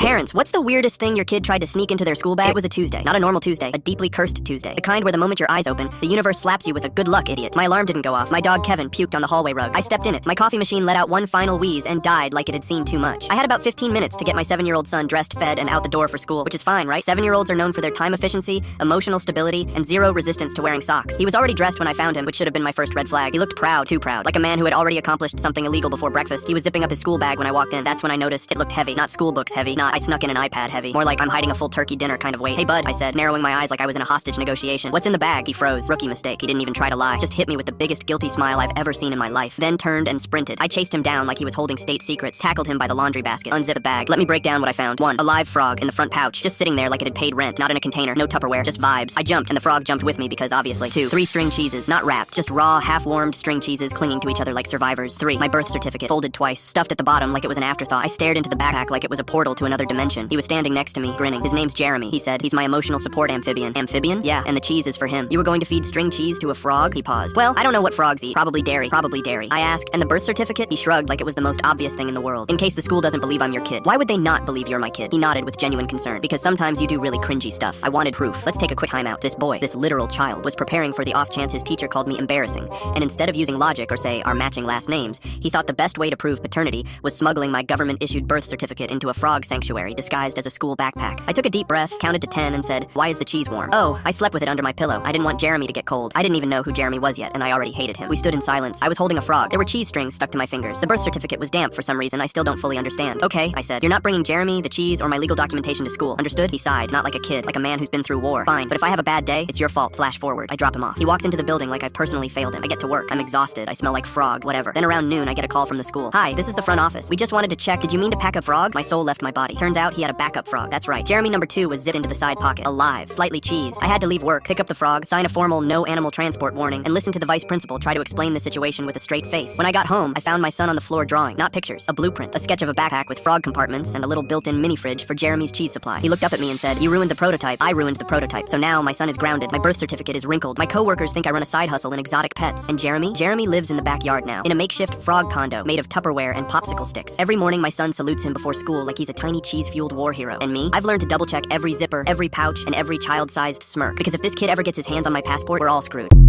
Parents, what's the weirdest thing your kid tried to sneak into their school bag? It was a Tuesday. Not a normal Tuesday, a deeply cursed Tuesday. The kind where the moment your eyes open, the universe slaps you with a good luck, idiot. My alarm didn't go off. My dog Kevin puked on the hallway rug. I stepped in it. My coffee machine let out one final wheeze and died like it had seen too much. I had about 15 minutes to get my 7-year-old son dressed, fed, and out the door for school, which is fine, right? 7-year-olds are known for their time efficiency, emotional stability, and zero resistance to wearing socks. He was already dressed when I found him, which should have been my first red flag. He looked proud, too proud, like a man who had already accomplished something illegal before breakfast. He was zipping up his school bag when I walked in. That's when I noticed it looked heavy. Not school books heavy, not I snuck in an iPad heavy. More like I'm hiding a full turkey dinner kind of weight. Hey bud, I said, narrowing my eyes like I was in a hostage negotiation. What's in the bag? He froze. Rookie mistake. He didn't even try to lie. Just hit me with the biggest guilty smile I've ever seen in my life. Then turned and sprinted. I chased him down like he was holding state secrets, tackled him by the laundry basket, unzipped the bag. Let me break down what I found. 1. A live frog in the front pouch, just sitting there like it had paid rent, not in a container, no Tupperware, just vibes. I jumped and the frog jumped with me because obviously. 2. 3 string cheeses, not wrapped, just raw, half-warmed string cheeses clinging to each other like survivors. 3. My birth certificate, folded twice, stuffed at the bottom like it was an afterthought. I stared into the backpack like it was a portal to another dimension. He was standing next to me, grinning. His name's Jeremy, he said. He's my emotional support amphibian. Amphibian? Yeah, and the cheese is for him. You were going to feed string cheese to a frog? He paused. Well, I don't know what frogs eat. Probably dairy. Probably dairy. I asked, and the birth certificate? He shrugged like it was the most obvious thing in the world. In case the school doesn't believe I'm your kid. Why would they not believe you're my kid? He nodded with genuine concern. Because sometimes you do really cringy stuff. I wanted proof. Let's take a quick time out. This boy, this literal child, was preparing for the off chance his teacher called me embarrassing. And instead of using logic or say our matching last names, he thought the best way to prove paternity was smuggling my government-issued birth certificate into a frog sanctuary disguised as a school backpack. I took a deep breath, counted to 10, and said, "Why is the cheese warm?" Oh, I slept with it under my pillow. I didn't want Jeremy to get cold. I didn't even know who Jeremy was yet, and I already hated him. We stood in silence. I was holding a frog. There were cheese strings stuck to my fingers. The birth certificate was damp for some reason I still don't fully understand. Okay, I said. You're not bringing Jeremy, the cheese, or my legal documentation to school. Understood? He sighed, not like a kid, like a man who's been through war. Fine, but if I have a bad day, it's your fault. Flash forward. I drop him off. He walks into the building like I've personally failed him. I get to work. I'm exhausted. I smell like frog, whatever. Then around noon, I get a call from the school. Hi, this is the front office. We just wanted to check. Did you mean to pack a frog? My soul left my body. Turns out he had a backup frog. That's right. Jeremy number 2 was zipped into the side pocket. Alive. Slightly cheesed. I had to leave work, pick up the frog, sign a formal no animal transport warning, and listen to the vice principal try to explain the situation with a straight face. When I got home, I found my son on the floor drawing, not pictures, a blueprint, a sketch of a backpack with frog compartments and a little built-in mini fridge for Jeremy's cheese supply. He looked up at me and said, "You ruined the prototype." I ruined the prototype. So now my son is grounded. My birth certificate is wrinkled. My coworkers think I run a side hustle in exotic pets. And Jeremy lives in the backyard now, in a makeshift frog condo made of Tupperware and popsicle sticks. Every morning my son salutes him before school like he's a tiny cheese-fueled war hero. And me? I've learned to double-check every zipper, every pouch, and every child-sized smirk. Because if this kid ever gets his hands on my passport, we're all screwed.